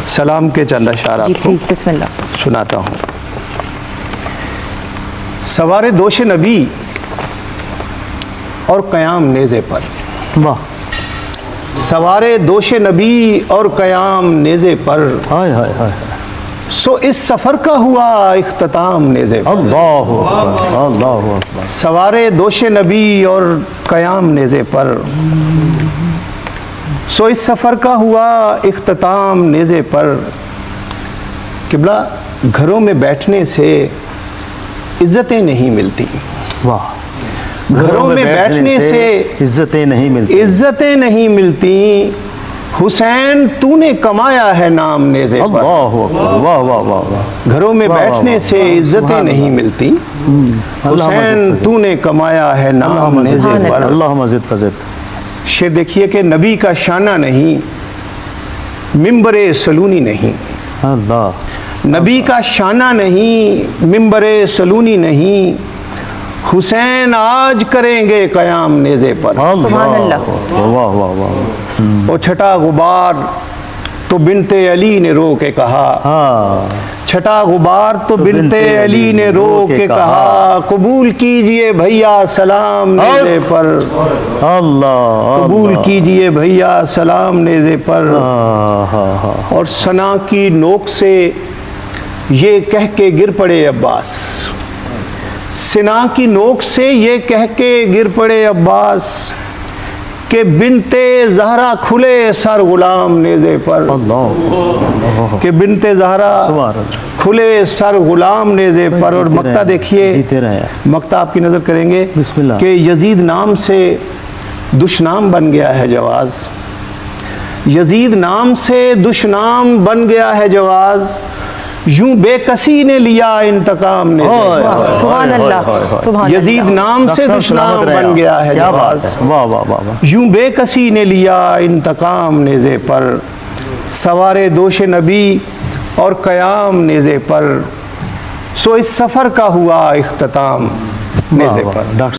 सलाम के चंद अशार आपको बिस्मिल्लाह सुनाता हूँ। सवारे दोश नबी और क़याम नेज़े पर। वाह, सवारे दोश नबी और क़याम नेज़े पर। हाय हाय हाय, सो इस सफ़र का हुआ इख्तिताम नेज़े पर। अल्लाहु अकबर, अल्लाहु अकबर। सवारे दोश नबी और क़याम नेज़े पर। सो इस सफ़र का हुआ इख्तिताम नेज़े पर। किबला, घरों में बैठने से इज़्ज़तें नहीं मिलती। वाह, घरों में बैठने से इज्जतें नहीं मिलती, इज़्ज़तें नहीं मिलती। हुसैन तूने कमाया है नाम नेज़े पर। अल्लाहु अकबर, वाह वाह वाह वाह। घरों में वाह, वाह, बैठने वाह, से इज़्ज़तें नहीं मिलती। हुसैन तूने कमाया है नाम नेज़े पर। अल्लाह मज़िद फज़िद। शेर देखिए कि नबी का शाना नहीं, मिंबरे सलूनी नहीं। अल्लाह, नबी का शाना नहीं, मिंबरे सलूनी नहीं। हुसैन आज करेंगे क़याम नेज़े पर। सुभान अल्लाह। वाह वाह वाह। ओ छटा गुबार तो बिनते अली ने रो के कहा। हाँ, छटा गुबार तो बिनते अली ने रो के कहा, कबूल कीजिए भैया सलाम नेज़े पर। अल्लाह, कबूल कीजिए भैया सलाम नेज़े पर। हाँ, और सना की नोक से ये कह के गिर पड़े अब्बास। सिना की नोक से ये कह के गिर पड़े अब्बास के बिनते ज़हरा खुले सर गुलाम नेज़े पर। अल्लाह, के बिनते ज़हरा खुले सर गुलाम नेज़े पर। और मक्ता देखिए, जीते रहे। मक्ता आपकी नज़र करेंगे बिस्मिल्लाह। कि यजीद नाम से दुश्नाम बन गया है जवाज़। यजीद नाम से दुश्नाम बन गया है जवाज़। यूं बेकसी ने लिया इंतकाम ने। सुभान अल्लाह, सुभान यजीद नाम से दुश्नाम बन गया है जवाज़। वाह वाह वाह वाह। यूं बेकसी ने लिया इंतकाम नेज़े पर। सवारे दोश नबी और क़याम नेज़े पर। सो इस सफ़र का हुआ इख्तिताम नेज़े पर। डॉक्टर